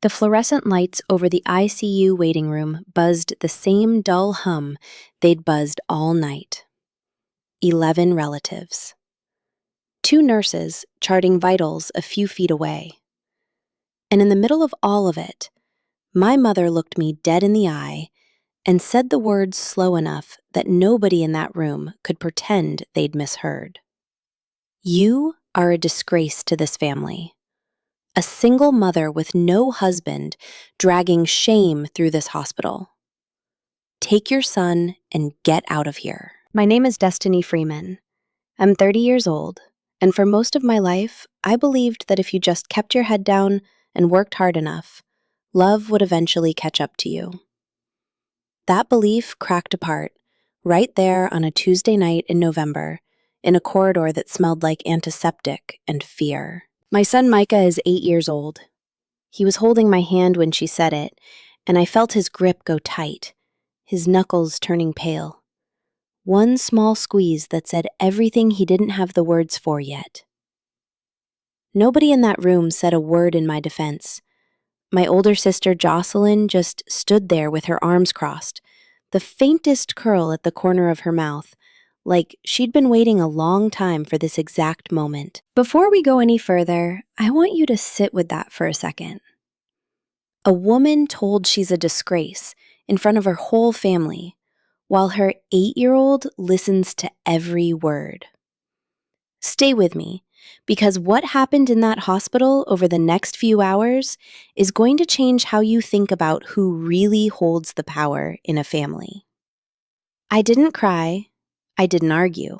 The fluorescent lights over the ICU waiting room buzzed the same dull hum they'd buzzed all night. 11 relatives. 2 nurses charting vitals a few feet away. And in the middle of all of it, my mother looked me dead in the eye and said the words slow enough that nobody in that room could pretend they'd misheard. You are a disgrace to this family. A single mother with no husband dragging shame through this hospital. Take your son and get out of here. My name is Destiny Freeman. I'm 30 years old, and for most of my life, I believed that if you just kept your head down and worked hard enough, love would eventually catch up to you. That belief cracked apart right there on a Tuesday night in November in a corridor that smelled like antiseptic and fear. My son Micah is 8 years old. He was holding my hand when she said it, and I felt his grip go tight, his knuckles turning pale. One small squeeze that said everything he didn't have the words for yet. Nobody in that room said a word in my defense. My older sister Jocelyn just stood there with her arms crossed, the faintest curl at the corner of her mouth, like she'd been waiting a long time for this exact moment. Before we go any further, I want you to sit with that for a second. A woman told she's a disgrace in front of her whole family, while her 8-year-old listens to every word. Stay with me, because what happened in that hospital over the next few hours is going to change how you think about who really holds the power in a family. I didn't cry. I didn't argue.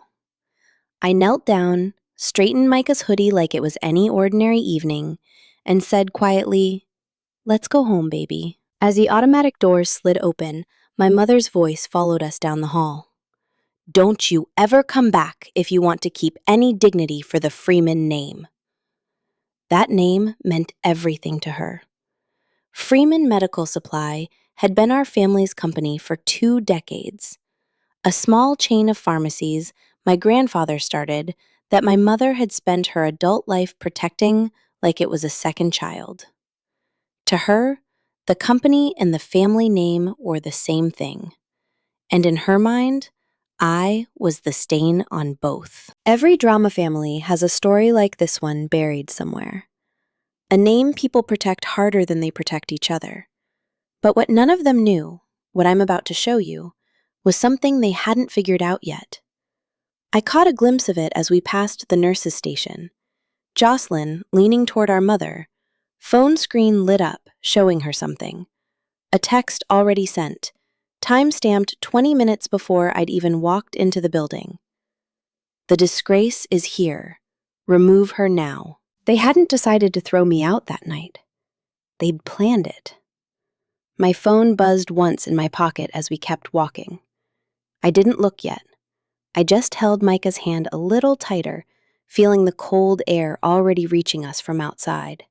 I knelt down, straightened Micah's hoodie like it was any ordinary evening, and said quietly, "Let's go home, baby." As the automatic doors slid open, my mother's voice followed us down the hall. "Don't you ever come back if you want to keep any dignity for the Freeman name." That name meant everything to her. Freeman Medical Supply had been our family's company for 2 decades. A small chain of pharmacies my grandfather started that my mother had spent her adult life protecting like it was a second child. To her, the company and the family name were the same thing. And in her mind, I was the stain on both. Every drama family has a story like this one buried somewhere. A name people protect harder than they protect each other. But what none of them knew, what I'm about to show you, was something they hadn't figured out yet. I caught a glimpse of it as we passed the nurse's station. Jocelyn, leaning toward our mother, phone screen lit up, showing her something. A text already sent, time-stamped 20 minutes before I'd even walked into the building. "The disgrace is here. Remove her now." They hadn't decided to throw me out that night. They'd planned it. My phone buzzed once in my pocket as we kept walking. I didn't look yet. I just held Micah's hand a little tighter, feeling the cold air already reaching us from outside.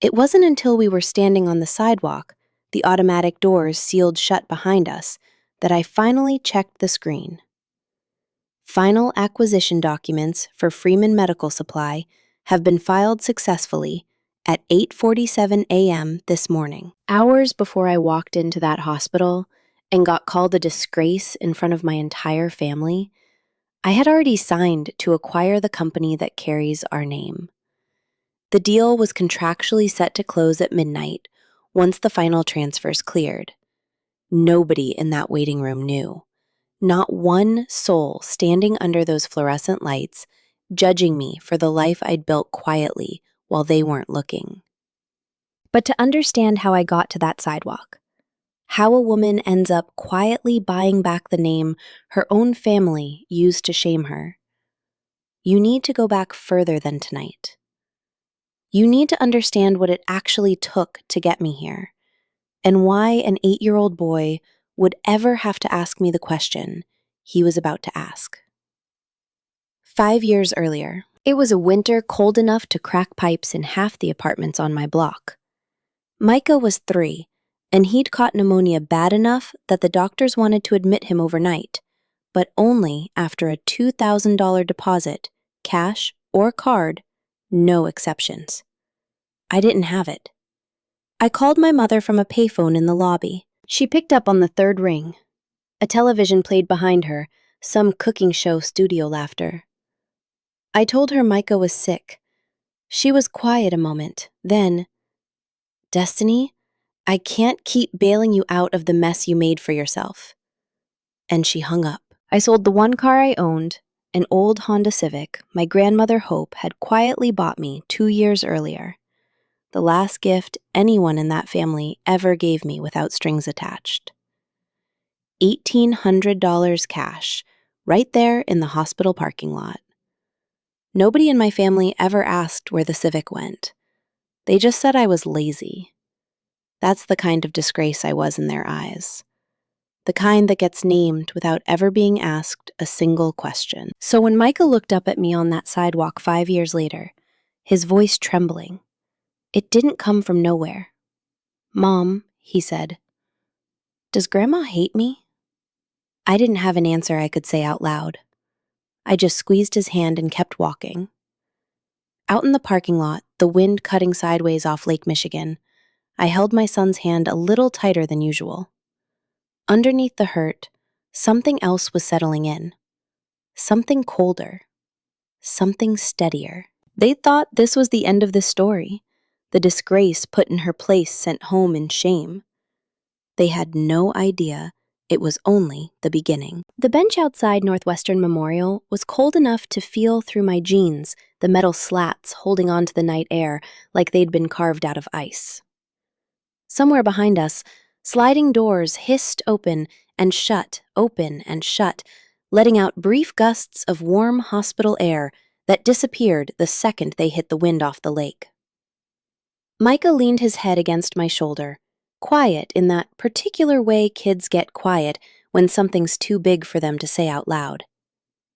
It wasn't until we were standing on the sidewalk, the automatic doors sealed shut behind us, that I finally checked the screen. Final acquisition documents for Freeman Medical Supply have been filed successfully at 8:47 a.m. this morning. Hours before I walked into that hospital and got called a disgrace in front of my entire family, I had already signed to acquire the company that carries our name. The deal was contractually set to close at midnight once the final transfers cleared. Nobody in that waiting room knew. Not one soul standing under those fluorescent lights, judging me for the life I'd built quietly while they weren't looking. But to understand how I got to that sidewalk, how a woman ends up quietly buying back the name her own family used to shame her, you need to go back further than tonight. You need to understand what it actually took to get me here, and why an 8-year-old boy would ever have to ask me the question he was about to ask. 5 years earlier, it was a winter cold enough to crack pipes in half the apartments on my block. Micah was 3, and he'd caught pneumonia bad enough that the doctors wanted to admit him overnight, but only after a $2,000 deposit, cash or card, no exceptions. I didn't have it. I called my mother from a payphone in the lobby. She picked up on the third ring. A television played behind her, some cooking show studio laughter. I told her Micah was sick. She was quiet a moment. Then, "Destiny, I can't keep bailing you out of the mess you made for yourself." And she hung up. I sold the one car I owned, an old Honda Civic my grandmother Hope had quietly bought me 2 years earlier. The last gift anyone in that family ever gave me without strings attached. $1,800 cash, right there in the hospital parking lot. Nobody in my family ever asked where the Civic went. They just said I was lazy. That's the kind of disgrace I was in their eyes. The kind that gets named without ever being asked a single question. So when Micah looked up at me on that sidewalk 5 years later, his voice trembling, it didn't come from nowhere. "Mom," he said, "does Grandma hate me?" I didn't have an answer I could say out loud. I just squeezed his hand and kept walking. Out in the parking lot, the wind cutting sideways off Lake Michigan, I held my son's hand a little tighter than usual. Underneath the hurt, something else was settling in. Something colder. Something steadier. They thought this was the end of the story. The disgrace put in her place sent home in shame. They had no idea it was only the beginning. The bench outside Northwestern Memorial was cold enough to feel through my jeans, the metal slats holding on to the night air like they'd been carved out of ice. Somewhere behind us, sliding doors hissed open and shut, letting out brief gusts of warm hospital air that disappeared the second they hit the wind off the lake. Micah leaned his head against my shoulder, quiet in that particular way kids get quiet when something's too big for them to say out loud.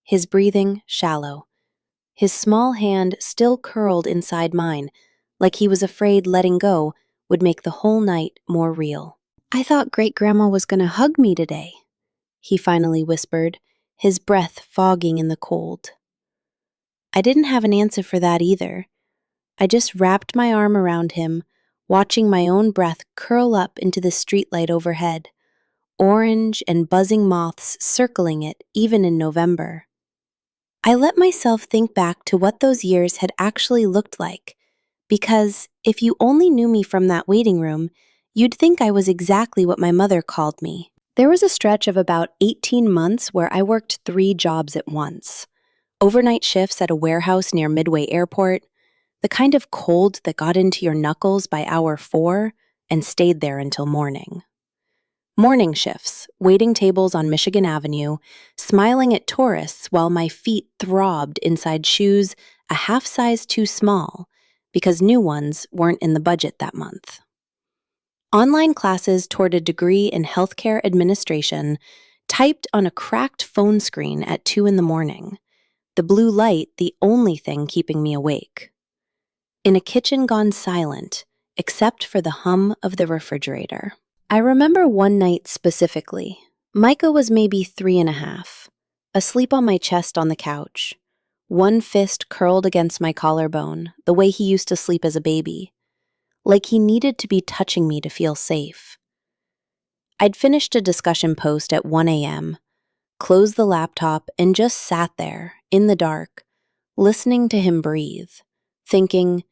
His breathing shallow. His small hand still curled inside mine, like he was afraid letting go would make the whole night more real. "I thought Great-Grandma was gonna hug me today," he finally whispered, his breath fogging in the cold. I didn't have an answer for that either. I just wrapped my arm around him, watching my own breath curl up into the streetlight overhead, orange and buzzing moths circling it even in November. I let myself think back to what those years had actually looked like, because if you only knew me from that waiting room, you'd think I was exactly what my mother called me. There was a stretch of about 18 months where I worked 3 jobs at once. Overnight shifts at a warehouse near Midway Airport, the kind of cold that got into your knuckles by hour 4 and stayed there until morning. Morning shifts, waiting tables on Michigan Avenue, smiling at tourists while my feet throbbed inside shoes a half size too small because new ones weren't in the budget that month. Online classes toward a degree in healthcare administration, typed on a cracked phone screen at 2 in the morning, the blue light the only thing keeping me awake. In a kitchen gone silent, except for the hum of the refrigerator. I remember one night specifically. Micah was maybe 3.5, asleep on my chest on the couch, one fist curled against my collarbone, the way he used to sleep as a baby, like he needed to be touching me to feel safe. I'd finished a discussion post at 1 a.m., closed the laptop, and just sat there, in the dark, listening to him breathe, thinking,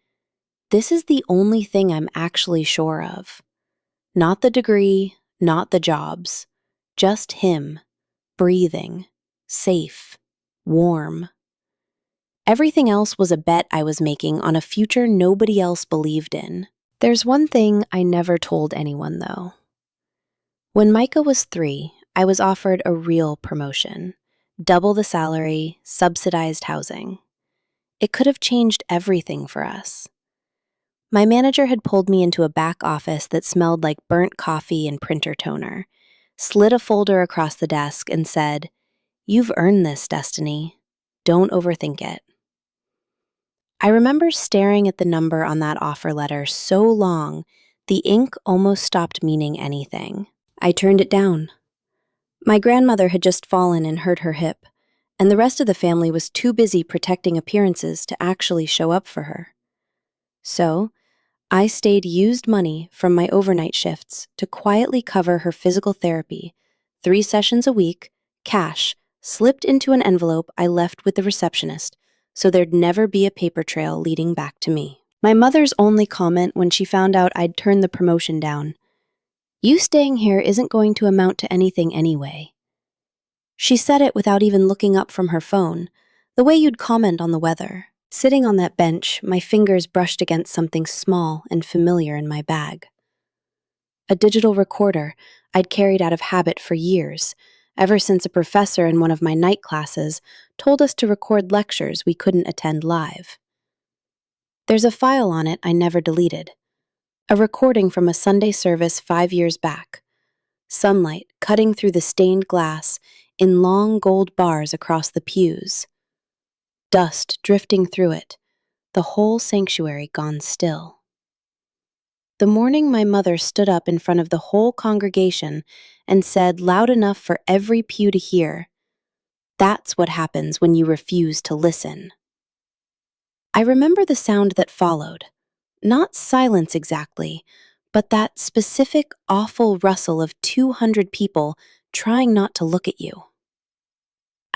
this is the only thing I'm actually sure of. Not the degree, not the jobs, just him, breathing, safe, warm. Everything else was a bet I was making on a future nobody else believed in. There's one thing I never told anyone, though. When Micah was 3, I was offered a real promotion, double the salary, subsidized housing. It could have changed everything for us. My manager had pulled me into a back office that smelled like burnt coffee and printer toner, slid a folder across the desk, and said, "You've earned this, Destiny. Don't overthink it." I remember staring at the number on that offer letter so long, the ink almost stopped meaning anything. I turned it down. My grandmother had just fallen and hurt her hip, and the rest of the family was too busy protecting appearances to actually show up for her. So, I stayed used money from my overnight shifts to quietly cover her physical therapy, 3 sessions a week, cash, slipped into an envelope I left with the receptionist, so there'd never be a paper trail leading back to me. My mother's only comment when she found out I'd turned the promotion down: "You staying here isn't going to amount to anything anyway." She said it without even looking up from her phone, the way you'd comment on the weather. Sitting on that bench, my fingers brushed against something small and familiar in my bag. A digital recorder I'd carried out of habit for years, ever since a professor in one of my night classes told us to record lectures we couldn't attend live. There's a file on it I never deleted, a recording from a Sunday service 5 years back. Sunlight cutting through the stained glass in long gold bars across the pews. Dust drifting through it, the whole sanctuary gone still. The morning my mother stood up in front of the whole congregation and said loud enough for every pew to hear, "That's what happens when you refuse to listen." I remember the sound that followed, not silence exactly, but that specific awful rustle of 200 people trying not to look at you.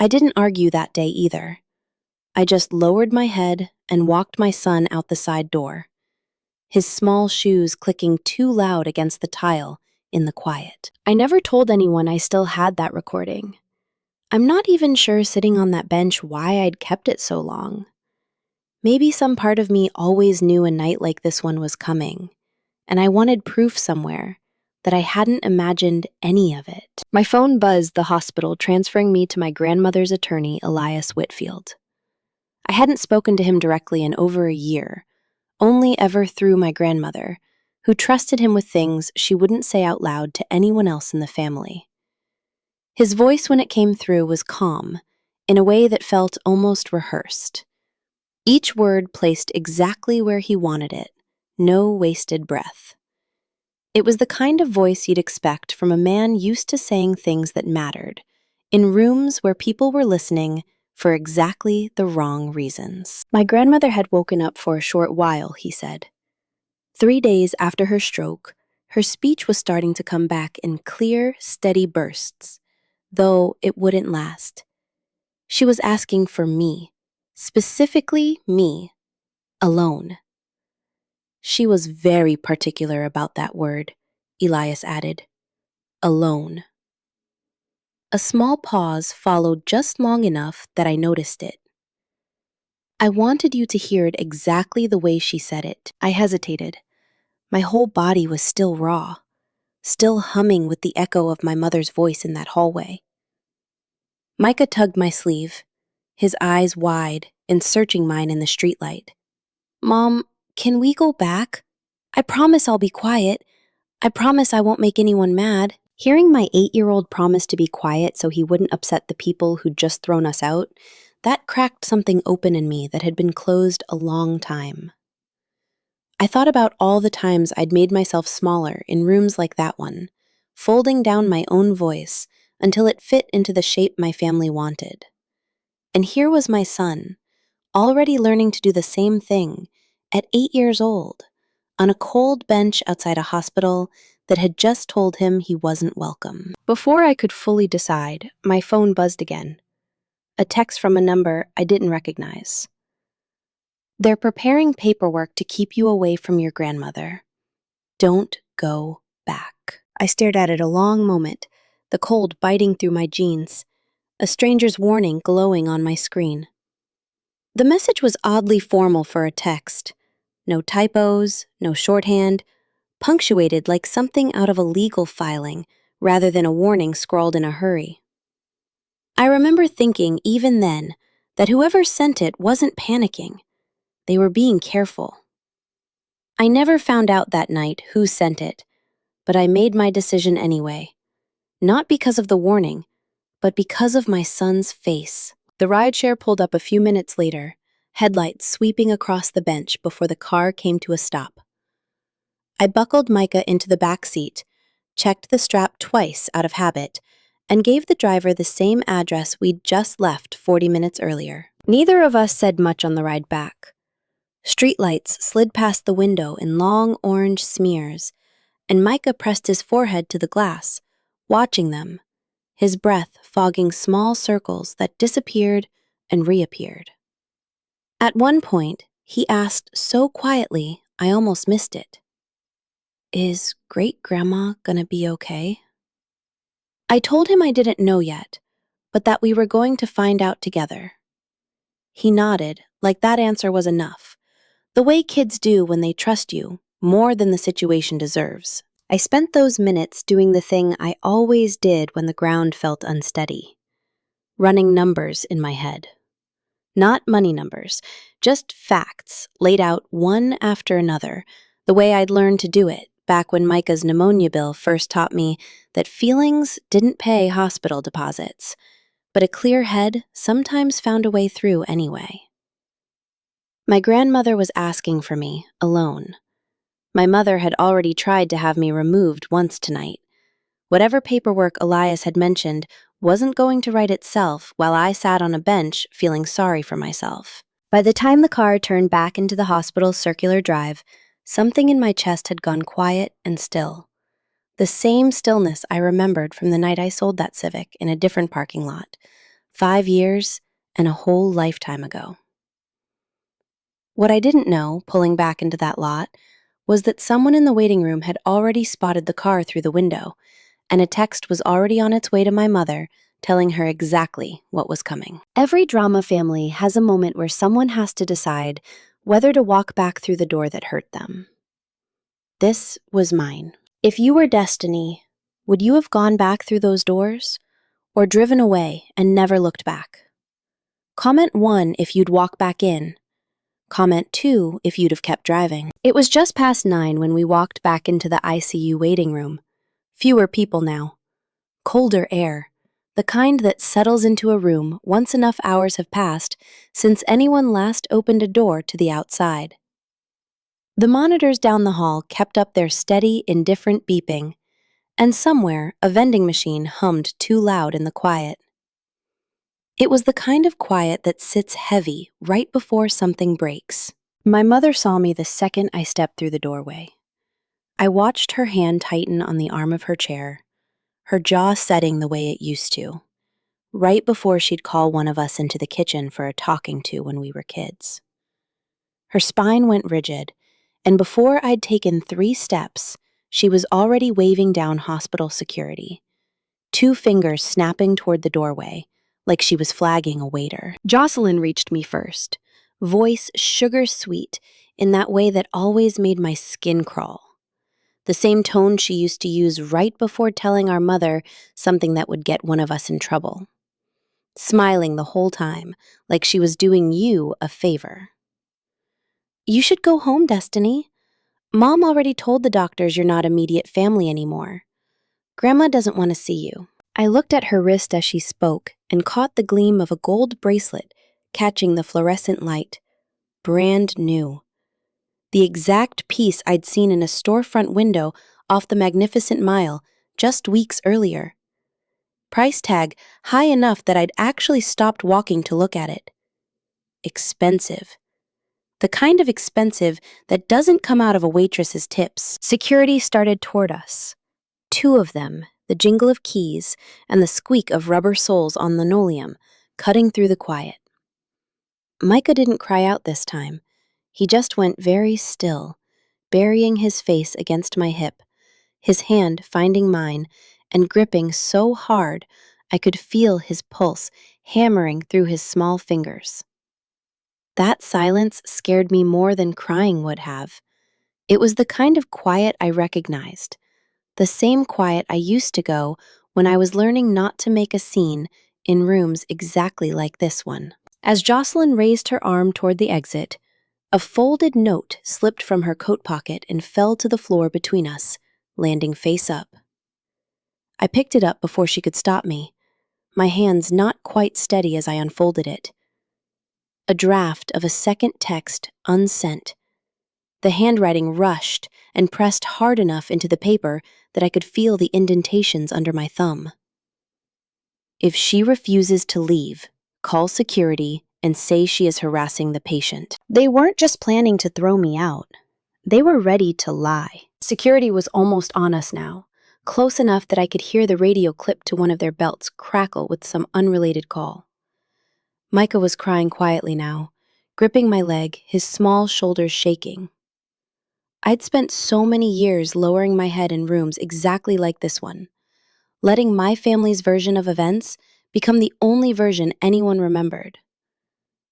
I didn't argue that day either. I just lowered my head and walked my son out the side door, his small shoes clicking too loud against the tile in the quiet. I never told anyone I still had that recording. I'm not even sure sitting on that bench why I'd kept it so long. Maybe some part of me always knew a night like this one was coming, and I wanted proof somewhere that I hadn't imagined any of it. My phone buzzed the hospital, transferring me to my grandmother's attorney, Elias Whitfield. I hadn't spoken to him directly in over a year, only ever through my grandmother, who trusted him with things she wouldn't say out loud to anyone else in the family. His voice, when it came through, was calm, in a way that felt almost rehearsed. Each word placed exactly where he wanted it, no wasted breath. It was the kind of voice you'd expect from a man used to saying things that mattered, in rooms where people were listening for exactly the wrong reasons. My grandmother had woken up for a short while, he said. 3 days after her stroke, her speech was starting to come back in clear, steady bursts, though it wouldn't last. She was asking for me, specifically me, alone. She was very particular about that word, Elias added. Alone. A small pause followed just long enough that I noticed it. "I wanted you to hear it exactly the way she said it." I hesitated. My whole body was still raw, still humming with the echo of my mother's voice in that hallway. Micah tugged my sleeve, his eyes wide and searching mine in the streetlight. "Mom, can we go back? I promise I'll be quiet. I promise I won't make anyone mad." Hearing my 8-year-old promise to be quiet so he wouldn't upset the people who'd just thrown us out, that cracked something open in me that had been closed a long time. I thought about all the times I'd made myself smaller in rooms like that one, folding down my own voice until it fit into the shape my family wanted. And here was my son, already learning to do the same thing, at 8 years old, on a cold bench outside a hospital that had just told him he wasn't welcome. Before I could fully decide, my phone buzzed again. A text from a number I didn't recognize. "They're preparing paperwork to keep you away from your grandmother. Don't go back." I stared at it a long moment, the cold biting through my jeans, a stranger's warning glowing on my screen. The message was oddly formal for a text. No typos, no shorthand, punctuated like something out of a legal filing rather than a warning scrawled in a hurry. I remember thinking even then that whoever sent it wasn't panicking. They were being careful. I never found out that night who sent it, but I made my decision anyway. Not because of the warning, but because of my son's face. The rideshare pulled up a few minutes later, headlights sweeping across the bench before the car came to a stop. I buckled Micah into the back seat, checked the strap twice out of habit, and gave the driver the same address we'd just left 40 minutes earlier. Neither of us said much on the ride back. Streetlights slid past the window in long orange smears, and Micah pressed his forehead to the glass, watching them, his breath fogging small circles that disappeared and reappeared. At one point, he asked so quietly I almost missed it. "Is great-grandma gonna be okay?" I told him I didn't know yet, but that we were going to find out together. He nodded, like that answer was enough, the way kids do when they trust you more than the situation deserves. I spent those minutes doing the thing I always did when the ground felt unsteady, running numbers in my head. Not money numbers, just facts laid out one after another, the way I'd learned to do it back when Micah's pneumonia bill first taught me that feelings didn't pay hospital deposits, but a clear head sometimes found a way through anyway. My grandmother was asking for me, alone. My mother had already tried to have me removed once tonight. Whatever paperwork Elias had mentioned wasn't going to write itself while I sat on a bench feeling sorry for myself. By the time the car turned back into the hospital's circular drive, something in my chest had gone quiet and still. The same stillness I remembered from the night I sold that Civic in a different parking lot, 5 years and a whole lifetime ago. What I didn't know, pulling back into that lot, was that someone in the waiting room had already spotted the car through the window, and a text was already on its way to my mother, telling her exactly what was coming. Every drama family has a moment where someone has to decide whether to walk back through the door that hurt them. This was mine. If you were destiny, would you have gone back through those doors, or driven away and never looked back? Comment 1 if you'd walk back in. Comment 2 if you'd have kept driving. It was just past 9 when we walked back into the ICU waiting room. Fewer people now. Colder air. The kind that settles into a room once enough hours have passed since anyone last opened a door to the outside. The monitors down the hall kept up their steady, indifferent beeping, and somewhere a vending machine hummed too loud in the quiet. It was the kind of quiet that sits heavy right before something breaks. My mother saw me the second I stepped through the doorway. I watched her hand tighten on the arm of her chair, her jaw setting the way it used to, right before she'd call one of us into the kitchen for a talking to when we were kids. Her spine went rigid, and before I'd taken 3 steps, she was already waving down hospital security, 2 fingers snapping toward the doorway, like she was flagging a waiter. Jocelyn reached me first, voice sugar-sweet in that way that always made my skin crawl. The same tone she used to use right before telling our mother something that would get one of us in trouble. Smiling the whole time, like she was doing you a favor. "You should go home, Destiny. Mom already told the doctors you're not immediate family anymore. Grandma doesn't want to see you." I looked at her wrist as she spoke and caught the gleam of a gold bracelet catching the fluorescent light. Brand new. The exact piece I'd seen in a storefront window off the Magnificent Mile just weeks earlier. Price tag high enough that I'd actually stopped walking to look at it. Expensive. The kind of expensive that doesn't come out of a waitress's tips. Security started toward us. 2 of them, the jingle of keys and the squeak of rubber soles on linoleum, cutting through the quiet. Micah didn't cry out this time. He just went very still, burying his face against my hip, his hand finding mine and gripping so hard I could feel his pulse hammering through his small fingers. That silence scared me more than crying would have. It was the kind of quiet I recognized, the same quiet I used to go when I was learning not to make a scene in rooms exactly like this one. As Jocelyn raised her arm toward the exit, a folded note slipped from her coat pocket and fell to the floor between us, landing face up. I picked it up before she could stop me, my hands not quite steady as I unfolded it. A draft of a second text unsent. The handwriting rushed and pressed hard enough into the paper that I could feel the indentations under my thumb. "If she refuses to leave, call security and say she is harassing the patient. They weren't just planning to throw me out. They were ready to lie. Security was almost on us now, close enough that I could hear the radio clip to one of their belts crackle with some unrelated call. Micah was crying quietly now, gripping my leg, his small shoulders shaking. I'd spent so many years lowering my head in rooms exactly like this one, letting my family's version of events become the only version anyone remembered.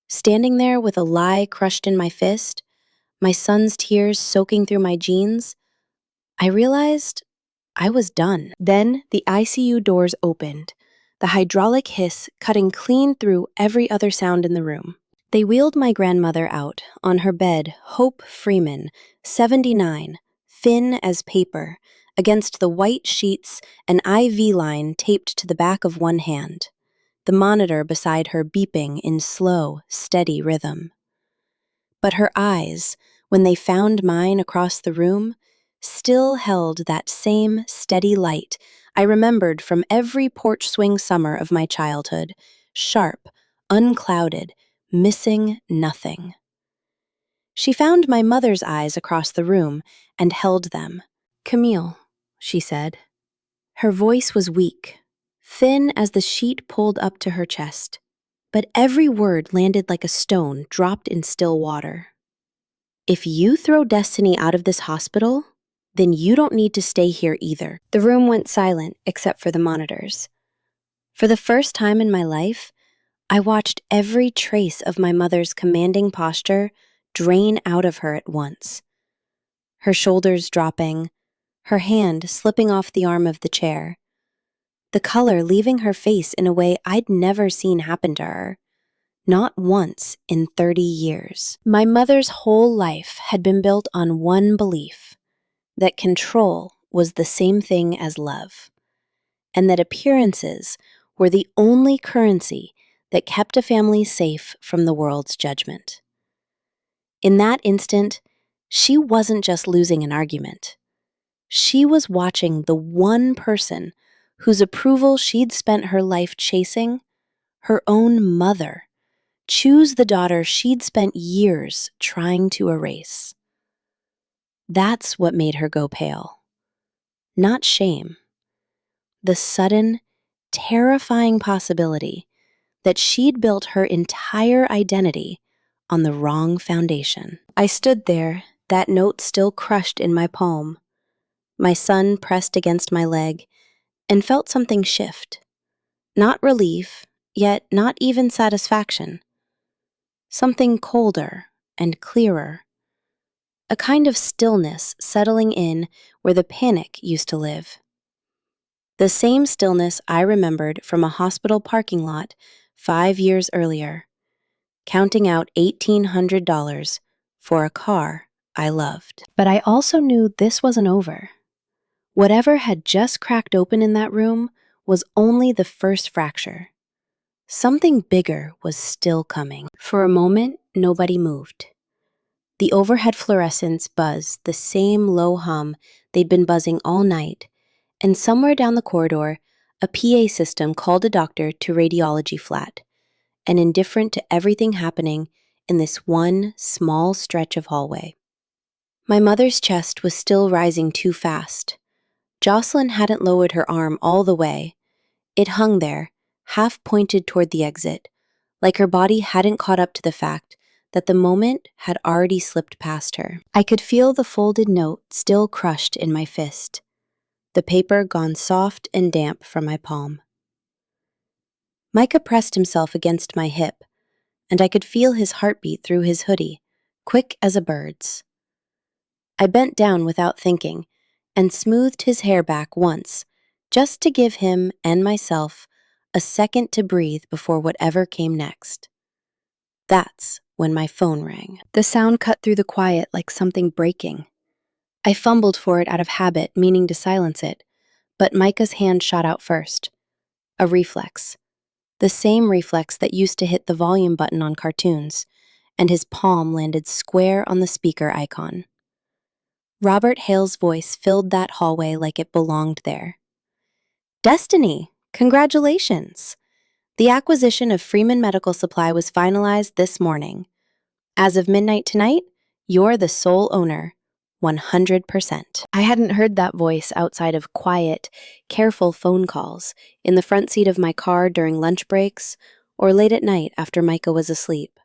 Standing there with a lie crushed in my fist, my son's tears soaking through my jeans, I realized I was done. Then the ICU doors opened, the hydraulic hiss cutting clean through every other sound in the room. They wheeled my grandmother out, on her bed, Hope Freeman, 79, thin as paper, against the white sheets, an IV line taped to the back of one hand, the monitor beside her beeping in slow, steady rhythm. But her eyes, when they found mine across the room, still held that same steady light I remembered from every porch swing summer of my childhood, sharp, unclouded, missing nothing. She found my mother's eyes across the room and held them. "Camille," she said. Her voice was weak, thin as the sheet pulled up to her chest, but every word landed like a stone dropped in still water. "If you throw Destiny out of this hospital, then you don't need to stay here either." The room went silent except for the monitors. For the first time in my life, I watched every trace of my mother's commanding posture drain out of her at once. Her shoulders dropping, her hand slipping off the arm of the chair, the color leaving her face in a way I'd never seen happen to her. Not once in 30 years. My mother's whole life had been built on one belief, that control was the same thing as love, and that appearances were the only currency that kept a family safe from the world's judgment. In that instant, she wasn't just losing an argument. She was watching the one person whose approval she'd spent her life chasing, her own mother, choose the daughter she'd spent years trying to erase. That's what made her go pale. Not shame. The sudden, terrifying possibility that she'd built her entire identity on the wrong foundation. I stood there, that note still crushed in my palm, my son pressed against my leg, and felt something shift. Not relief, yet not even satisfaction. Something colder and clearer. A kind of stillness settling in where the panic used to live. The same stillness I remembered from a hospital parking lot 5 years earlier, counting out $1,800 for a car I loved. But I also knew this wasn't over. Whatever had just cracked open in that room was only the first fracture. Something bigger was still coming. For a moment, nobody moved. The overhead fluorescents buzzed the same low hum they'd been buzzing all night, and somewhere down the corridor, a PA system called a doctor to radiology flat, and indifferent to everything happening in this one small stretch of hallway. My mother's chest was still rising too fast. Jocelyn hadn't lowered her arm all the way. It hung there, half pointed toward the exit, like her body hadn't caught up to the fact that the moment had already slipped past her. I could feel the folded note still crushed in my fist, the paper gone soft and damp from my palm. Micah pressed himself against my hip, and I could feel his heartbeat through his hoodie, quick as a bird's. I bent down without thinking and smoothed his hair back once, just to give him and myself a second to breathe before whatever came next. That's when my phone rang. The sound cut through the quiet like something breaking. I fumbled for it out of habit, meaning to silence it, but Micah's hand shot out first. A reflex. The same reflex that used to hit the volume button on cartoons, and his palm landed square on the speaker icon. Robert Hale's voice filled that hallway like it belonged there. "Destiny, congratulations! The acquisition of Freeman Medical Supply was finalized this morning. As of midnight tonight, you're the sole owner. 100%. I hadn't heard that voice outside of quiet, careful phone calls, in the front seat of my car during lunch breaks, or late at night after Micah was asleep.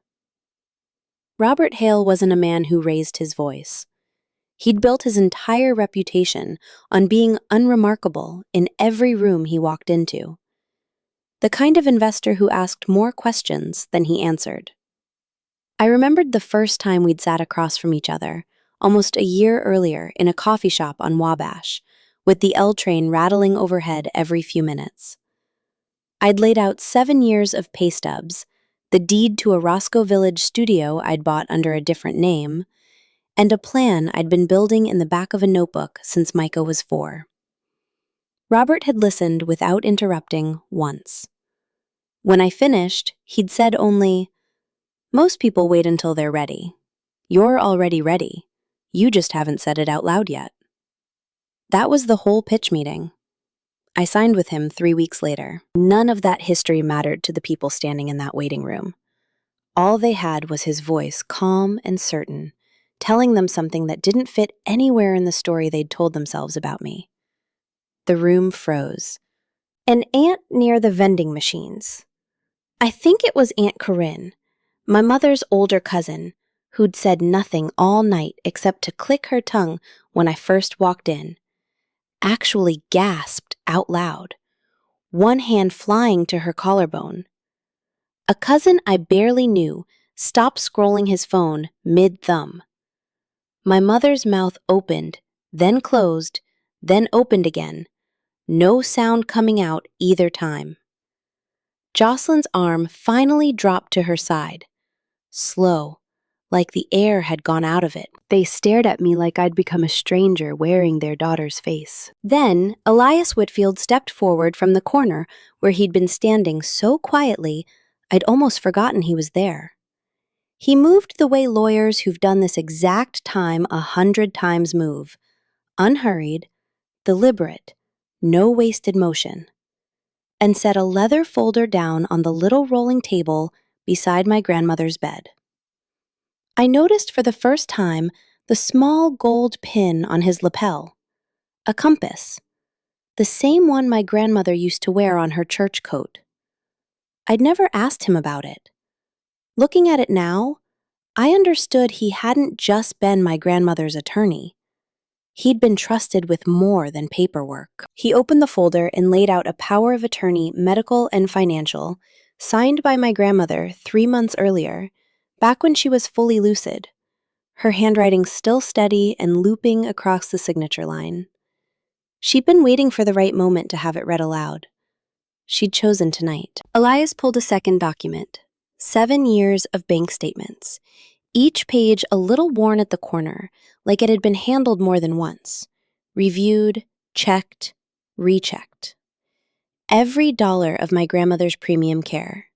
Robert Hale wasn't a man who raised his voice. He'd built his entire reputation on being unremarkable in every room he walked into. The kind of investor who asked more questions than he answered. I remembered the first time we'd sat across from each other, almost a year earlier in a coffee shop on Wabash, with the L train rattling overhead every few minutes. I'd laid out 7 years of pay stubs, the deed to a Roscoe Village studio I'd bought under a different name, and a plan I'd been building in the back of a notebook since Micah was 4. Robert had listened without interrupting once. When I finished, he'd said only, "Most people wait until they're ready. You're already ready. You just haven't said it out loud yet." That was the whole pitch meeting. I signed with him 3 weeks later. None of that history mattered to the people standing in that waiting room. All they had was his voice, calm and certain, telling them something that didn't fit anywhere in the story they'd told themselves about me. The room froze. An aunt near the vending machines. I think it was Aunt Corinne, my mother's older cousin, who'd said nothing all night except to click her tongue when I first walked in, actually gasped out loud, one hand flying to her collarbone. A cousin I barely knew stopped scrolling his phone mid-thumb. My mother's mouth opened, then closed, then opened again, no sound coming out either time. Jocelyn's arm finally dropped to her side, slow, like the air had gone out of it. They stared at me like I'd become a stranger wearing their daughter's face. Then, Elias Whitfield stepped forward from the corner where he'd been standing so quietly I'd almost forgotten he was there. He moved the way lawyers who've done this exact time 100 times move, unhurried, deliberate, no wasted motion, and set a leather folder down on the little rolling table beside my grandmother's bed. I noticed for the first time the small gold pin on his lapel, a compass, the same one my grandmother used to wear on her church coat. I'd never asked him about it. Looking at it now, I understood he hadn't just been my grandmother's attorney. He'd been trusted with more than paperwork. He opened the folder and laid out a power of attorney, medical and financial, signed by my grandmother 3 months earlier, back when she was fully lucid, her handwriting still steady and looping across the signature line. She'd been waiting for the right moment to have it read aloud. She'd chosen tonight. Elias pulled a second document, 7 years of bank statements, each page a little worn at the corner, like it had been handled more than once, reviewed, checked, rechecked. Every dollar of my grandmother's premium care.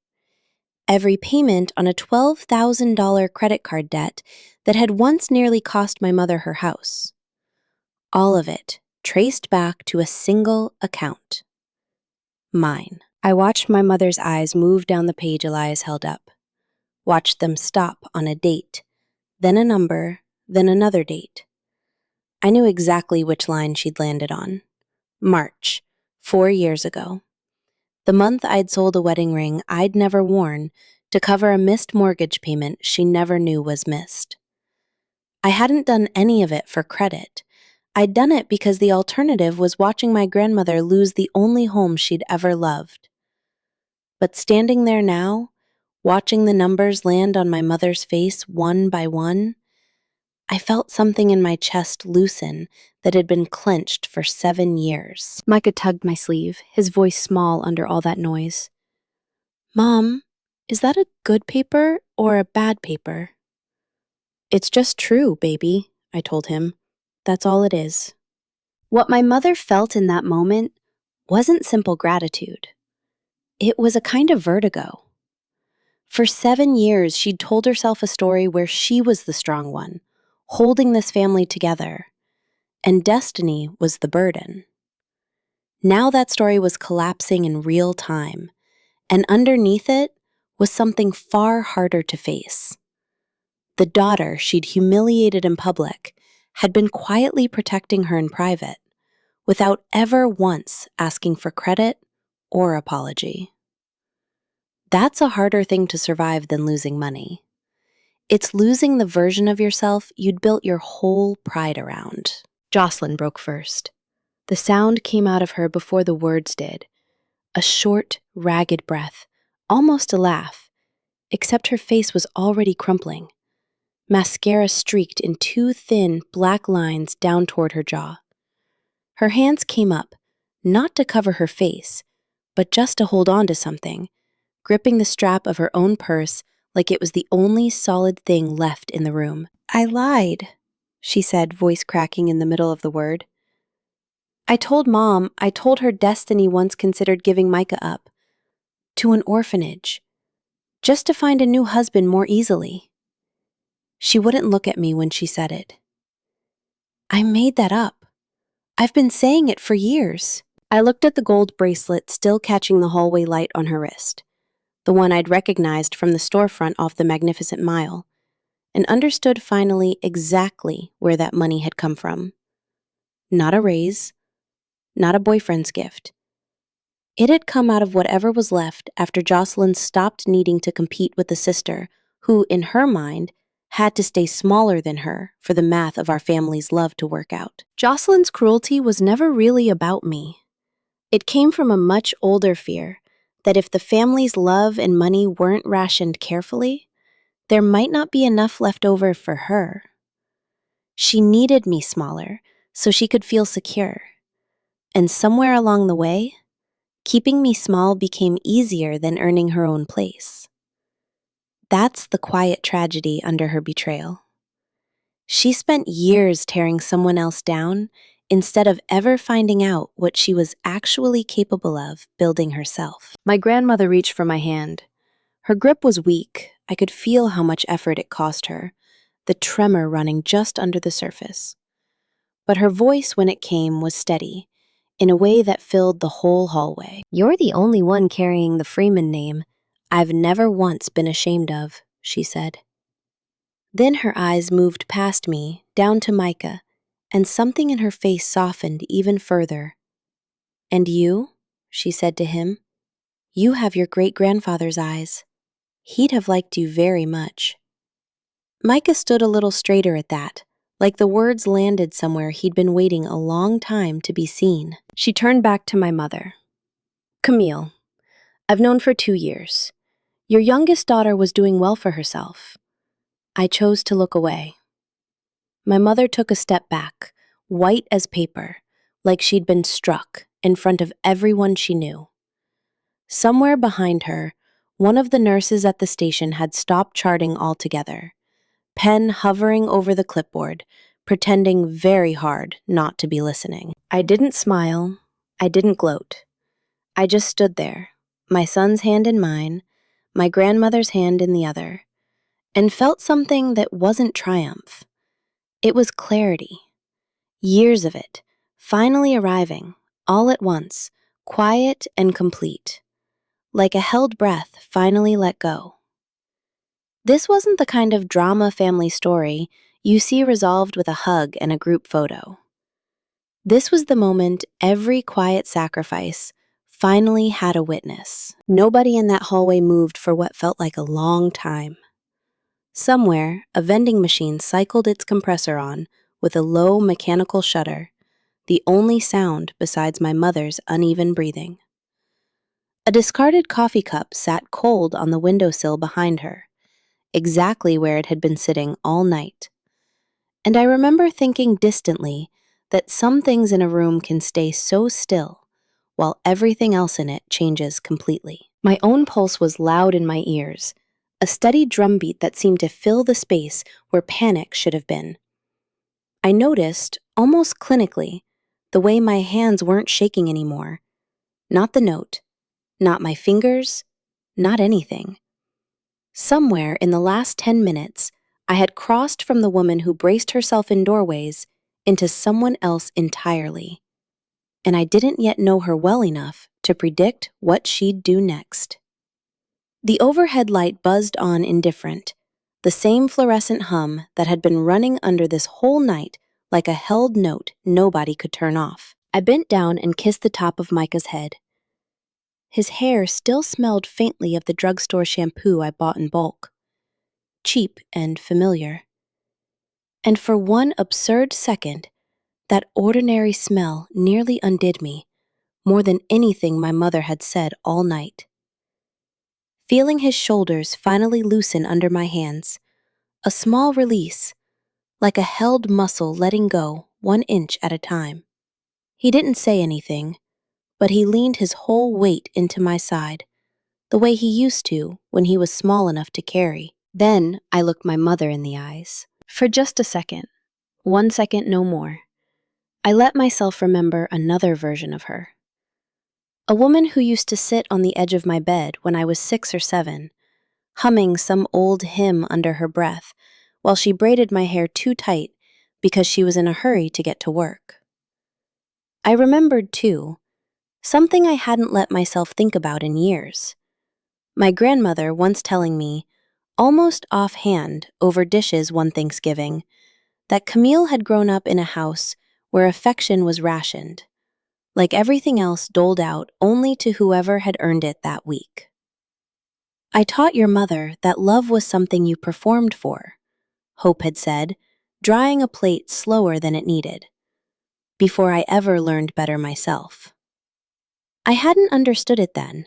Every payment on a $12,000 credit card debt that had once nearly cost my mother her house. All of it traced back to a single account. Mine. I watched my mother's eyes move down the page Elias held up. Watched them stop on a date, then a number, then another date. I knew exactly which line she'd landed on. March, 4 years ago. The month I'd sold a wedding ring I'd never worn to cover a missed mortgage payment she never knew was missed. I hadn't done any of it for credit. I'd done it because the alternative was watching my grandmother lose the only home she'd ever loved. But standing there now, watching the numbers land on my mother's face one by one, I felt something in my chest loosen that had been clenched for 7 years. Micah tugged my sleeve, his voice small under all that noise. "Mom, is that a good paper or a bad paper?" "It's just true, baby," I told him. "That's all it is." What my mother felt in that moment wasn't simple gratitude. It was a kind of vertigo. For 7 years, she'd told herself a story where she was the strong one, holding this family together, and destiny was the burden. Now that story was collapsing in real time, And underneath it was something far harder to face. The daughter she'd humiliated in public had been quietly protecting her in private, without ever once asking for credit or apology. That's a harder thing to survive than losing money. It's losing the version of yourself you'd built your whole pride around. Jocelyn broke first. The sound came out of her before the words did. A short, ragged breath, almost a laugh, except her face was already crumpling. Mascara streaked in two thin, black lines down toward her jaw. Her hands came up, not to cover her face, but just to hold on to something, gripping the strap of her own purse like it was the only solid thing left in the room. "I lied," she said, voice cracking in the middle of the word. I told her Destiny once considered giving Micah up to an orphanage, just to find a new husband more easily. She wouldn't look at me when she said it. I made that up. I've been saying it for years. I looked at the gold bracelet still catching the hallway light on her wrist, the one I'd recognized from the storefront off the Magnificent Mile, and understood finally exactly where that money had come from. Not a raise, not a boyfriend's gift. It had come out of whatever was left after Jocelyn stopped needing to compete with the sister who, in her mind, had to stay smaller than her for the math of our family's love to work out. Jocelyn's cruelty was never really about me. It came from a much older fear that if the family's love and money weren't rationed carefully, there might not be enough left over for her. She needed me smaller so she could feel secure. And somewhere along the way, keeping me small became easier than earning her own place. That's the quiet tragedy under her betrayal. She spent years tearing someone else down instead of ever finding out what she was actually capable of building herself. My grandmother reached for my hand. Her grip was weak. I could feel how much effort it cost her, the tremor running just under the surface. But her voice when it came was steady, in a way that filled the whole hallway. "You're the only one carrying the Freeman name I've never once been ashamed of," she said. Then her eyes moved past me, down to Micah, and something in her face softened even further. "And you?" she said to him. "You have your great-grandfather's eyes. He'd have liked you very much." Micah stood a little straighter at that, like the words landed somewhere he'd been waiting a long time to be seen. She turned back to my mother. "Camille, I've known for 2 years. Your youngest daughter was doing well for herself. I chose to look away." My mother took a step back, white as paper, like she'd been struck in front of everyone she knew. Somewhere behind her, one of the nurses at the station had stopped charting altogether, pen hovering over the clipboard, pretending very hard not to be listening. I didn't smile. I didn't gloat. I just stood there, my son's hand in mine, my grandmother's hand in the other, and felt something that wasn't triumph. It was clarity. Years of it, finally arriving, all at once, quiet and complete, like a held breath finally let go. This wasn't the kind of drama family story you see resolved with a hug and a group photo. This was the moment every quiet sacrifice finally had a witness. Nobody in that hallway moved for what felt like a long time. Somewhere, a vending machine cycled its compressor on with a low mechanical shudder, the only sound besides my mother's uneven breathing. A discarded coffee cup sat cold on the windowsill behind her, exactly where it had been sitting all night. And I remember thinking distantly that some things in a room can stay so still, while everything else in it changes completely. My own pulse was loud in my ears, a steady drumbeat that seemed to fill the space where panic should have been. I noticed, almost clinically, the way my hands weren't shaking anymore. Not the note, not my fingers, not anything. Somewhere in the last 10 minutes, I had crossed from the woman who braced herself in doorways into someone else entirely, and I didn't yet know her well enough to predict what she'd do next. The overhead light buzzed on indifferent, the same fluorescent hum that had been running under this whole night like a held note nobody could turn off. I bent down and kissed the top of Micah's head. His hair still smelled faintly of the drugstore shampoo I bought in bulk, cheap and familiar. And for one absurd second, that ordinary smell nearly undid me, more than anything my mother had said all night. Feeling his shoulders finally loosen under my hands, a small release, like a held muscle letting go 1 inch at a time. He didn't say anything, but he leaned his whole weight into my side, the way he used to when he was small enough to carry. Then I looked my mother in the eyes. For just a second, 1 second no more, I let myself remember another version of her. A woman who used to sit on the edge of my bed when I was 6 or 7, humming some old hymn under her breath while she braided my hair too tight because she was in a hurry to get to work. I remembered, too, something I hadn't let myself think about in years. My grandmother once telling me, almost offhand over dishes one Thanksgiving, that Camille had grown up in a house where affection was rationed, like everything else doled out only to whoever had earned it that week. I taught your mother that love was something you performed for, Hope had said, drying a plate slower than it needed, before I ever learned better myself. I hadn't understood it then.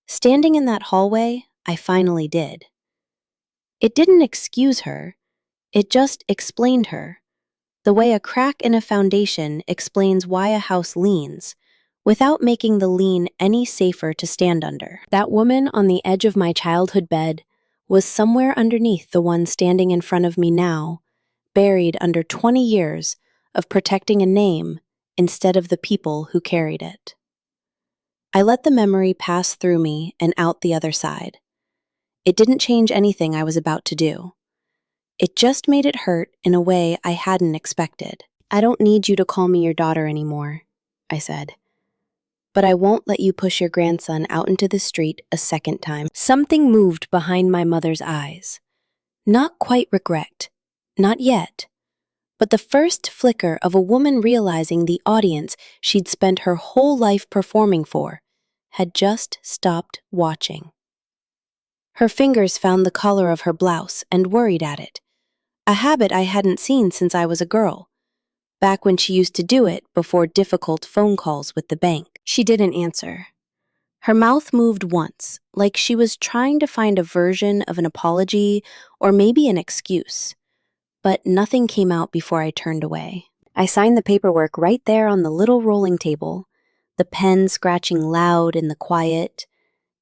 Standing in that hallway, I finally did. It didn't excuse her, it just explained her, the way a crack in a foundation explains why a house leans, without making the lean any safer to stand under. That woman on the edge of my childhood bed was somewhere underneath the one standing in front of me now, buried under 20 years of protecting a name instead of the people who carried it. I let the memory pass through me and out the other side. It didn't change anything I was about to do. It just made it hurt in a way I hadn't expected. I don't need you to call me your daughter anymore, I said. But I won't let you push your grandson out into the street a second time. Something moved behind my mother's eyes. Not quite regret, not yet, but the first flicker of a woman realizing the audience she'd spent her whole life performing for had just stopped watching. Her fingers found the collar of her blouse and worried at it, a habit I hadn't seen since I was a girl, back when she used to do it before difficult phone calls with the bank. She didn't answer. Her mouth moved once, like she was trying to find a version of an apology or maybe an excuse, but nothing came out before I turned away. I signed the paperwork right there on the little rolling table, the pen scratching loud in the quiet,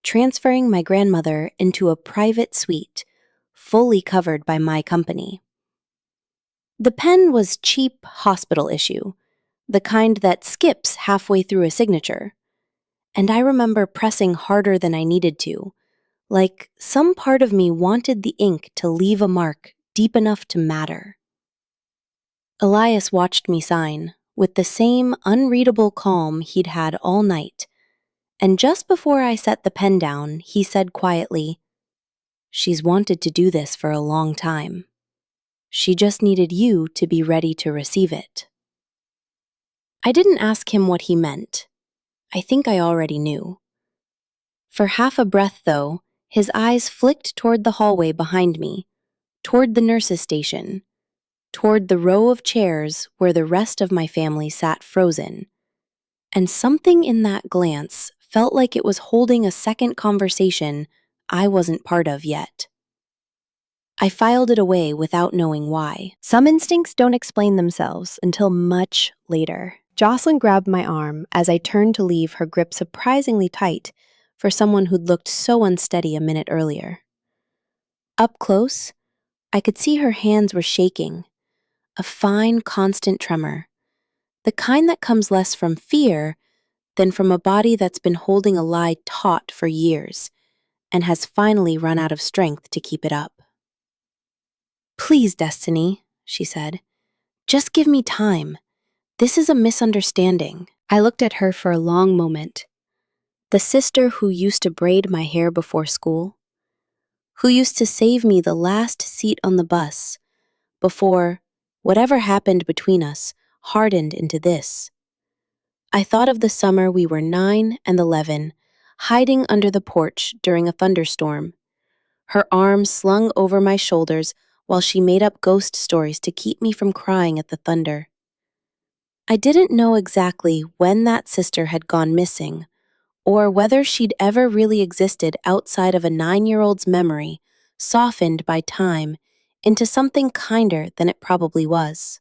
transferring my grandmother into a private suite, fully covered by my company. The pen was cheap hospital issue, the kind that skips halfway through a signature, and I remember pressing harder than I needed to, like some part of me wanted the ink to leave a mark deep enough to matter. Elias watched me sign, with the same unreadable calm he'd had all night, and just before I set the pen down, he said quietly, "She's wanted to do this for a long time. She just needed you to be ready to receive it." I didn't ask him what he meant. I think I already knew. For half a breath, though, his eyes flicked toward the hallway behind me, toward the nurse's station, toward the row of chairs where the rest of my family sat frozen, and something in that glance felt like it was holding a second conversation I wasn't part of yet. I filed it away without knowing why. Some instincts don't explain themselves until much later. Jocelyn grabbed my arm as I turned to leave, her grip surprisingly tight for someone who'd looked so unsteady a minute earlier. Up close, I could see her hands were shaking, a fine, constant tremor, the kind that comes less from fear than from a body that's been holding a lie taut for years and has finally run out of strength to keep it up. "Please, Destiny," she said. "Just give me time. This is a misunderstanding." I looked at her for a long moment. The sister who used to braid my hair before school, who used to save me the last seat on the bus before whatever happened between us hardened into this. I thought of the summer we were 9 and 11, hiding under the porch during a thunderstorm, her arms slung over my shoulders while she made up ghost stories to keep me from crying at the thunder. I didn't know exactly when that sister had gone missing, or whether she'd ever really existed outside of a 9-year-old's memory, softened by time into something kinder than it probably was.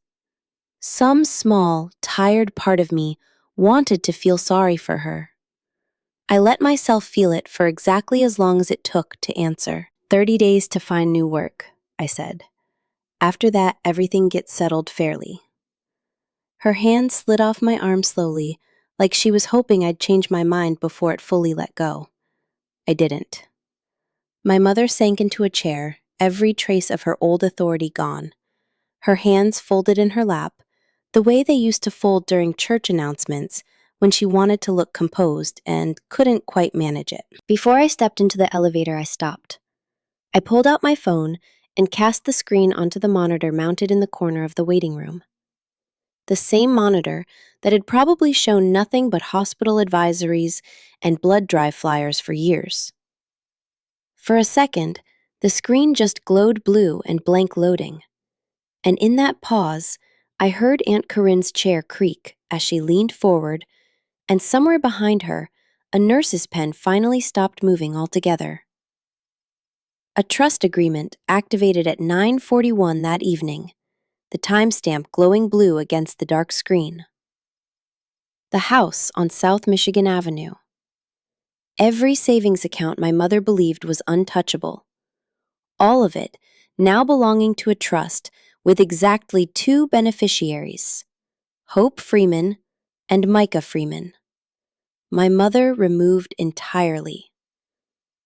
Some small, tired part of me wanted to feel sorry for her. I let myself feel it for exactly as long as it took to answer. 30 days to find new work, I said. After that, everything gets settled fairly. Her hand slid off my arm slowly, like she was hoping I'd change my mind before it fully let go. I didn't. My mother sank into a chair, every trace of her old authority gone. Her hands folded in her lap, the way they used to fold during church announcements when she wanted to look composed and couldn't quite manage it. Before I stepped into the elevator, I stopped. I pulled out my phone and cast the screen onto the monitor mounted in the corner of the waiting room. The same monitor that had probably shown nothing but hospital advisories and blood drive flyers for years. For a second, the screen just glowed blue and blank loading. And in that pause, I heard Aunt Corinne's chair creak as she leaned forward, and somewhere behind her, a nurse's pen finally stopped moving altogether. A trust agreement activated at 9:41 that evening, the timestamp glowing blue against the dark screen. The house on South Michigan Avenue. Every savings account my mother believed was untouchable. All of it now belonging to a trust with exactly 2 beneficiaries, Hope Freeman and Micah Freeman. My mother removed entirely.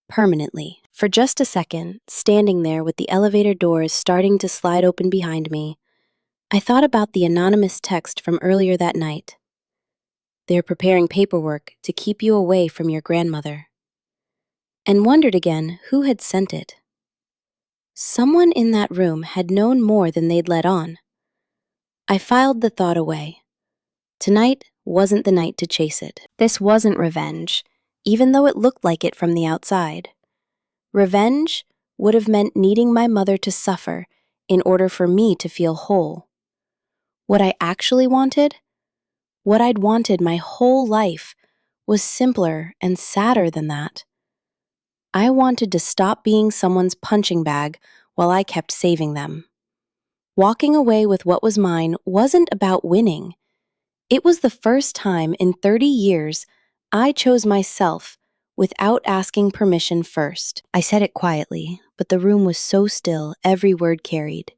Permanently. For just a second, standing there with the elevator doors starting to slide open behind me, I thought about the anonymous text from earlier that night. They're preparing paperwork to keep you away from your grandmother. And wondered again who had sent it. Someone in that room had known more than they'd let on. I filed the thought away. Tonight wasn't the night to chase it. This wasn't revenge, even though it looked like it from the outside. Revenge would have meant needing my mother to suffer in order for me to feel whole. What I actually wanted, what I'd wanted my whole life, was simpler and sadder than that. I wanted to stop being someone's punching bag while I kept saving them. Walking away with what was mine wasn't about winning. It was the first time in 30 years I chose myself without asking permission first. I said it quietly, but the room was so still, every word carried.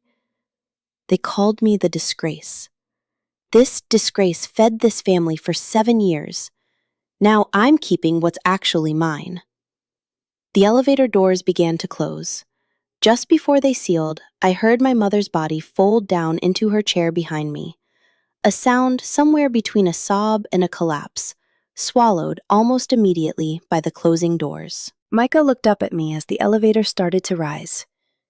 They called me the Disgrace. This disgrace fed this family for 7 years. Now I'm keeping what's actually mine. The elevator doors began to close. Just before they sealed, I heard my mother's body fold down into her chair behind me. A sound somewhere between a sob and a collapse, swallowed almost immediately by the closing doors. Micah looked up at me as the elevator started to rise,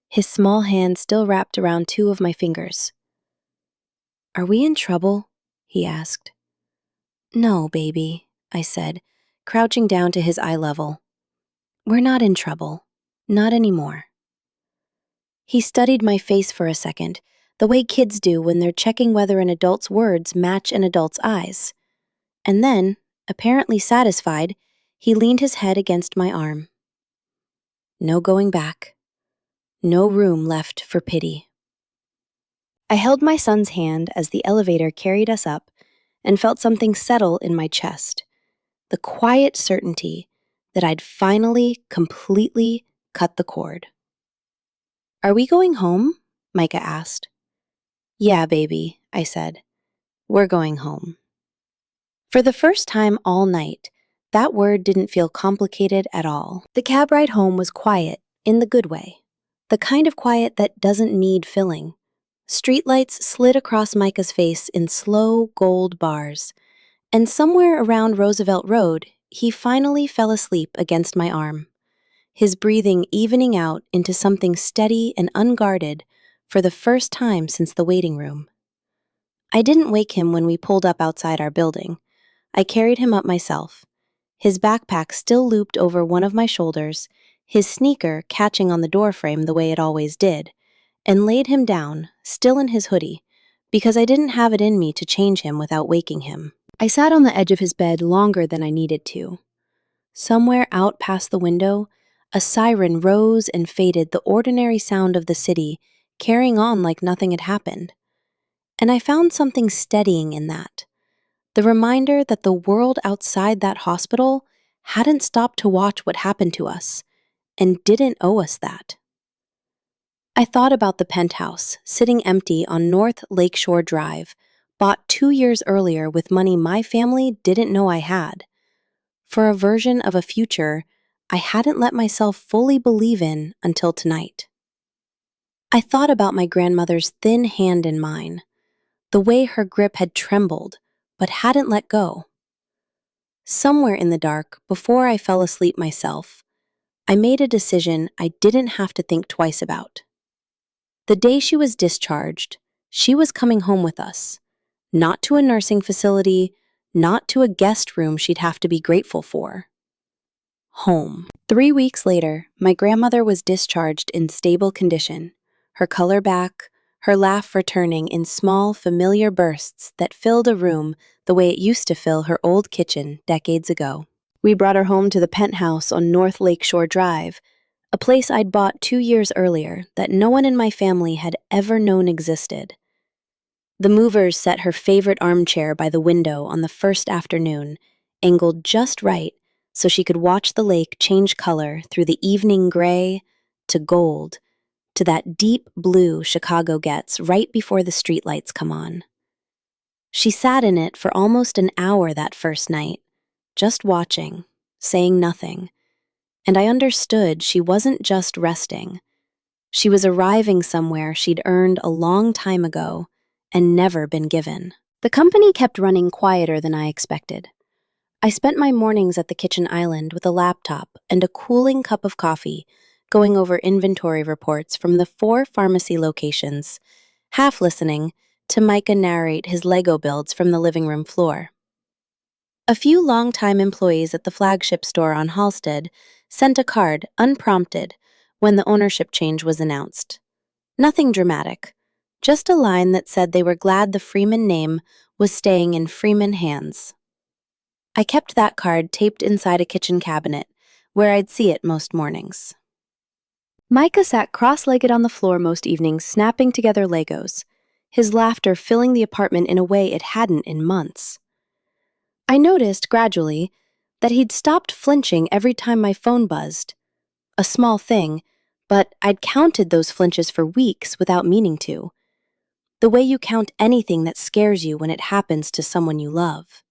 his small hand still wrapped around 2 of my fingers. "Are we in trouble?" he asked. "No, baby," I said, crouching down to his eye level. "We're not in trouble. Not anymore." He studied my face for a second, the way kids do when they're checking whether an adult's words match an adult's eyes. And then, apparently satisfied, he leaned his head against my arm. No going back. No room left for pity. I held my son's hand as the elevator carried us up and felt something settle in my chest. The quiet certainty that I'd finally, completely cut the cord. "Are we going home?" Micah asked. "Yeah, baby," I said. "We're going home." For the first time all night, that word didn't feel complicated at all. The cab ride home was quiet, in the good way. The kind of quiet that doesn't need filling. Streetlights slid across Micah's face in slow gold bars, and somewhere around Roosevelt Road, he finally fell asleep against my arm. his breathing evening out into something steady and unguarded for the first time since the waiting room. I didn't wake him when we pulled up outside our building. I carried him up myself, his backpack still looped over one of my shoulders, his sneaker catching on the doorframe the way it always did, and laid him down, still in his hoodie, because I didn't have it in me to change him without waking him. I sat on the edge of his bed longer than I needed to. Somewhere out past the window, a siren rose and faded the ordinary sound of the city, carrying on like nothing had happened. And I found something steadying in that. The reminder that the world outside that hospital hadn't stopped to watch what happened to us, and didn't owe us that. I thought about the penthouse, sitting empty on North Lakeshore Drive, bought 2 years earlier with money my family didn't know I had, for a version of a future I hadn't let myself fully believe in until tonight. I thought about my grandmother's thin hand in mine, the way her grip had trembled, but hadn't let go. Somewhere in the dark, before I fell asleep myself, I made a decision I didn't have to think twice about. The day she was discharged, she was coming home with us, not to a nursing facility, not to a guest room she'd have to be grateful for. Home. 3 weeks later, my grandmother was discharged in stable condition, her color back, her laugh returning in small, familiar bursts that filled a room the way it used to fill her old kitchen decades ago. We brought her home to the penthouse on North Lakeshore Drive, a place I'd bought 2 years earlier that no one in my family had ever known existed. The movers set her favorite armchair by the window on the first afternoon, angled just right so she could watch the lake change color through the evening gray to gold, to that deep blue Chicago gets right before the streetlights come on. She sat in it for almost an hour that first night, just watching, saying nothing, and I understood she wasn't just resting. She was arriving somewhere she'd earned a long time ago and never been given. The company kept running quieter than I expected. I spent my mornings at the kitchen island with a laptop and a cooling cup of coffee, going over inventory reports from the 4 pharmacy locations, half listening to Micah narrate his Lego builds from the living room floor. A few longtime employees at the flagship store on Halsted sent a card, unprompted, when the ownership change was announced. Nothing dramatic, just a line that said they were glad the Freeman name was staying in Freeman hands. I kept that card taped inside a kitchen cabinet, where I'd see it most mornings. Micah sat cross-legged on the floor most evenings, snapping together Legos, his laughter filling the apartment in a way it hadn't in months. I noticed, gradually, that he'd stopped flinching every time my phone buzzed. A small thing, but I'd counted those flinches for weeks without meaning to. The way you count anything that scares you when it happens to someone you love.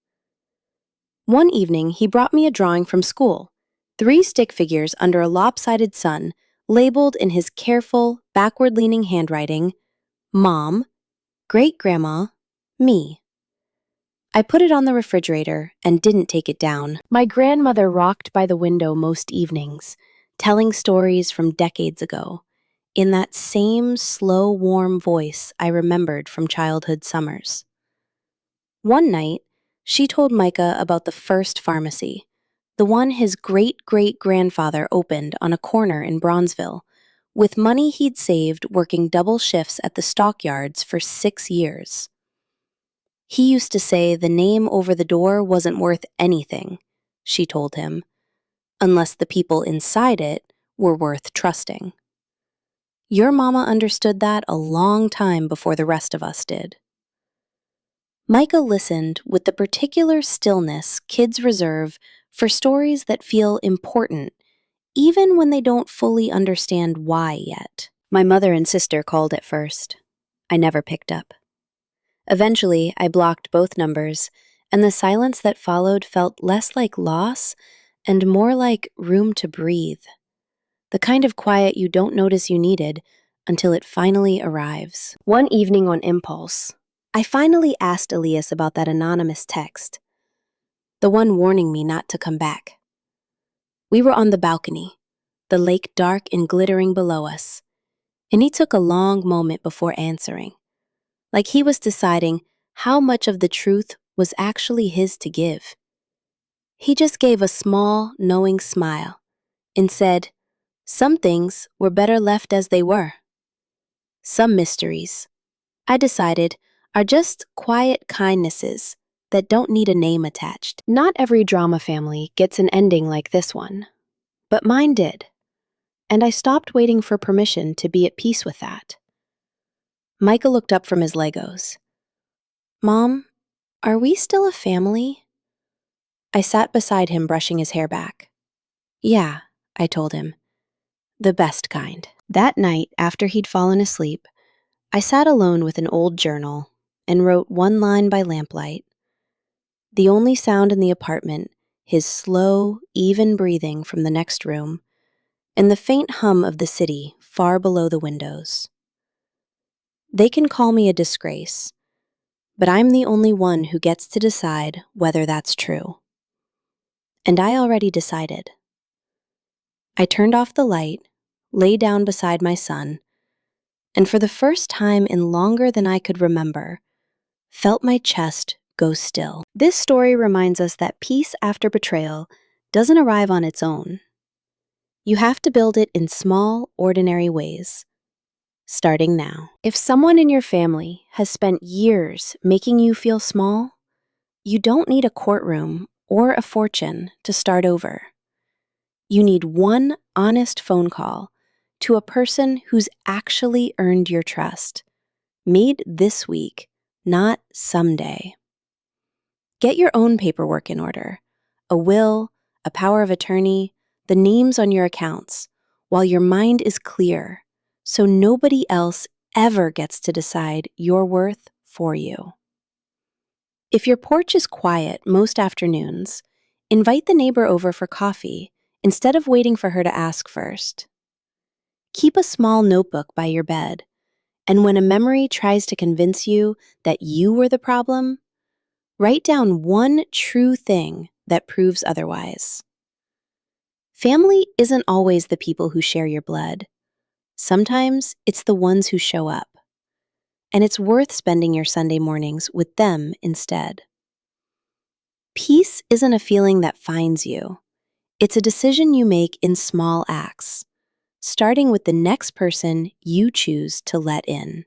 One evening, he brought me a drawing from school, 3 stick figures under a lopsided sun, labeled in his careful, backward-leaning handwriting, Mom, Great-Grandma, Me. I put it on the refrigerator and didn't take it down. My grandmother rocked by the window most evenings, telling stories from decades ago, in that same slow, warm voice I remembered from childhood summers. One night, she told Micah about the first pharmacy, the one his great-great-grandfather opened on a corner in Bronzeville, with money he'd saved working double shifts at the stockyards for 6 years. He used to say the name over the door wasn't worth anything, she told him, unless the people inside it were worth trusting. Your mama understood that a long time before the rest of us did. Micah listened with the particular stillness kids reserve for stories that feel important, even when they don't fully understand why yet. My mother and sister called at first. I never picked up. Eventually, I blocked both numbers, and the silence that followed felt less like loss and more like room to breathe. The kind of quiet you don't notice you needed until it finally arrives. One evening on impulse, I finally asked Elias about that anonymous text, the one warning me not to come back. We were on the balcony, the lake dark and glittering below us, and he took a long moment before answering, like he was deciding how much of the truth was actually his to give. He just gave a small, knowing smile and said, "Some things were better left as they were. Some mysteries, I decided, are just quiet kindnesses that don't need a name attached." Not every drama family gets an ending like this one, but mine did, and I stopped waiting for permission to be at peace with that. Micah looked up from his Legos. "Mom, are we still a family?" I sat beside him, brushing his hair back. "Yeah," I told him. "The best kind." That night, after he'd fallen asleep, I sat alone with an old journal and wrote one line by lamplight. The only sound in the apartment, his slow, even breathing from the next room, and the faint hum of the city far below the windows. They can call me a disgrace, but I'm the only one who gets to decide whether that's true. And I already decided. I turned off the light, lay down beside my son, and for the first time in longer than I could remember, felt my chest go still. This story reminds us that peace after betrayal doesn't arrive on its own. You have to build it in small, ordinary ways, starting now. If someone in your family has spent years making you feel small, you don't need a courtroom or a fortune to start over. You need one honest phone call to a person who's actually earned your trust, made this week, not someday. Get your own paperwork in order, a will, a power of attorney, the names on your accounts, while your mind is clear, so nobody else ever gets to decide your worth for you. If your porch is quiet most afternoons, invite the neighbor over for coffee instead of waiting for her to ask first. Keep a small notebook by your bed, and when a memory tries to convince you that you were the problem, write down one true thing that proves otherwise. Family isn't always the people who share your blood. Sometimes it's the ones who show up. And it's worth spending your Sunday mornings with them instead. Peace isn't a feeling that finds you. It's a decision you make in small acts, starting with the next person you choose to let in.